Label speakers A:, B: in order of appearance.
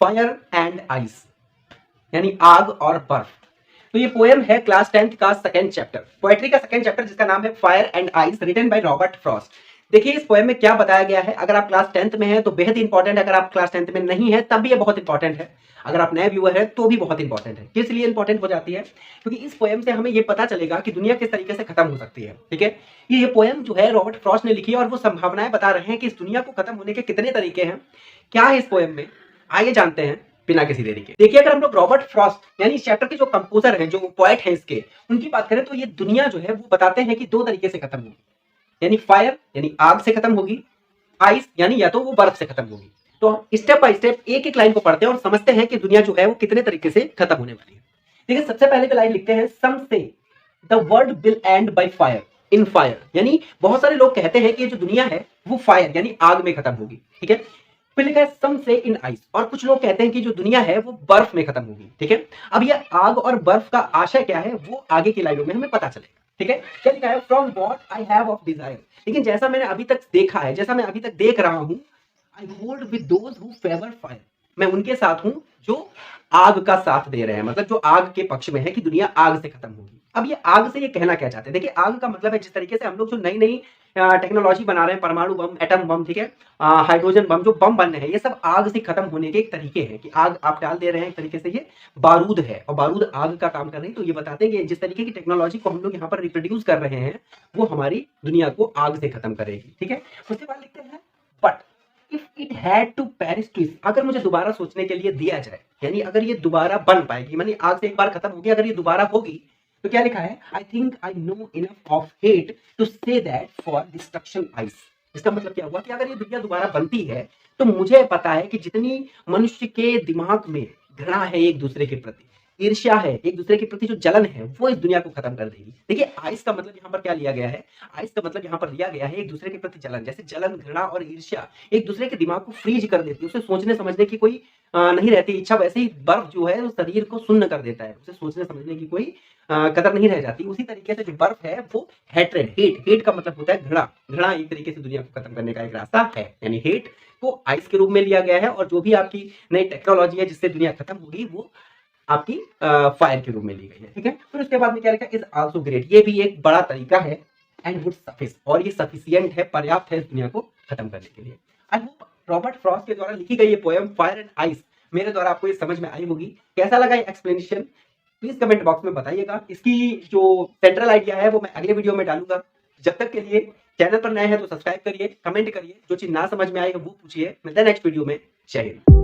A: Fire and ice, यानी आग और बर्फ। तो ये पोएम है क्लास 10th का सेकंड चैप्टर, पोएट्री का सेकंड चैप्टर, जिसका नाम है fire and ice, written by Robert Frost. देखिए इस पोएम में क्या बताया गया है, अगर आप क्लास 10th में हैं तो बेहद इंपॉर्टेंट है, अगर आप क्लास 10th में नहीं है तब भी ये बहुत इंपॉर्टेंट है, अगर आप नए व्यूअर हैं तो भी बहुत इंपॉर्टेंट है। किस लिए इंपॉर्टेंट हो जाती है? क्योंकि इस पोएम से हमें ये पता चलेगा कि दुनिया किस तरीके से खत्म हो सकती है। ठीक है, ये पोएम जो है रॉबर्ट फ्रॉस्ट ने लिखी है और वो संभावनाएं बता रहे हैं कि इस दुनिया को खत्म होने के कितने तरीके हैं, क्या है इस पोएम में, आइए जानते हैं बिना किसी देरी के। देखिए अगर हम लोग रॉबर्ट फ्रॉस्ट यानी इस चैप्टर के जो कंपोजर हैं, जो पोएट हैं इसके, उनकी बात करें तो ये दुनिया जो है वो बताते हैं कि दो तरीके से खत्म होगी, यानी फायर यानी आग से खत्म होगी, आइस यानी या तो वो बर्फ से खत्म होगी। तो हम स्टेप बाय स्टेप एक एक लाइन को पढ़ते हैं और समझते हैं कि दुनिया जो है वो कितने तरीके से खत्म होने वाली है। देखिए सबसे पहले तो लाइन लिखते हैं, सम से the world will and by fire in fire, यानी बहुत सारे लोग कहते हैं कि ये जो दुनिया है वो फायर यानी आग में खत्म होगी। ठीक है, फिर लिखा है सम से इन आइस, और कुछ लोग कहते हैं कि जो दुनिया है वो बर्फ में खत्म होगी। ठीक है, अब ये आग और बर्फ का आशय क्या है वो आगे की लाइनों में हमें पता चलेगा। ठीक है, क्या लिखा है, from what I have of desire, लेकिन जैसा मैंने अभी तक देखा है, जैसा मैं अभी तक देख रहा हूं, I hold with those who favour fire, मैं उनके साथ हूं जो आग का साथ दे रहे हैं, मतलब जो आग के पक्ष में है कि दुनिया आग से खत्म होगी। अब ये आग से ये कहना क्या चाहते हैं? देखिए आग का मतलब है जिस तरीके से हम लोग जो नई नई टेक्नोलॉजी बना रहे हैं, परमाणु बम, एटम बम, ठीक है, हाइड्रोजन बम, जो बम बन रहे हैं ये सब आग से खत्म होने के एक तरीके हैं कि आग आप डाल दे रहे हैं, एक तरीके से ये बारूद है और बारूद आग का काम कर रहे हैं। तो ये बताते हैं कि जिस तरीके की टेक्नोलॉजी को हम लोग यहाँ पर रिप्रोड्यूस कर रहे हैं वो हमारी दुनिया को आग से खत्म करेगी। ठीक है, उसके बाद लिखते हैं, but if it had to perish too, अगर मुझे दोबारा सोचने के लिए दिया जाए, यानी अगर ये दोबारा बन पाएगी, मानी आग से एक बार खत्म होगी, अगर ये दोबारा होगी तो क्या लिखा है, I think I know enough of hate to say that for destruction ice. इसका मतलब क्या हुआ कि अगर ये दुनिया दोबारा बनती है तो मुझे पता है कि जितनी मनुष्य के दिमाग में घृणा है एक दूसरे के प्रति, ईर्ष्या है, एक दूसरे के प्रति जो जलन है, वो इस दुनिया को खत्म कर देगी। देखिए आइस का मतलब यहाँ पर क्या लिया गया है, आइस का मतलब यहाँ पर लिया गया है एक दूसरे के प्रति जलन, जैसे जलन, घृणा और ईर्ष्या एक दूसरे के दिमाग को फ्रीज कर देती है, उसे सोचने समझने की कोई नहीं रहती इच्छा, वैसे ही बर्फ जो है वो शरीर को सुन्न कर देता है, उसे सोचने समझने की कोई कदर नहीं रह जाती। उसी तरीके से जो बर्फ है वो हेट्रेड, हेट का मतलब होता है घृणा, घृणा एक तरीके से दुनिया को खत्म करने का एक रास्ता है, यानी हेट को आइस के रूप में लिया गया है, और जो भी आपकी नई टेक्नोलॉजी है जिससे दुनिया खत्म होगी वो आपकी फायर के रूप में ली गई है। ठीक है, फिर उसके बाद में क्या लिखा, इज आल्सो ग्रेट, ये भी एक बड़ा तरीका है, एंड वुड सफिस, और ये सफिशिएंट है, पर्याप्त है इस दुनिया को खत्म करने के लिए। आई होप रॉबर्ट फ्रॉस्ट के द्वारा लिखी गई ये पोएम फायर एंड आइस मेरे द्वारा आपको ये समझ में आई होगी। कैसा लगा ये एक्सप्लेनेशन प्लीज कमेंट बॉक्स में बताइएगा। इसकी जो सेंट्रल आइडिया है वो मैं अगले वीडियो में डालूंगा। जब तक के लिए चैनल पर नए हैं तो सब्सक्राइब करिए, कमेंट करिए, जो चीज ना समझ में आए वो पूछिए। मिलते हैं नेक्स्ट वीडियो में। जय हिंद।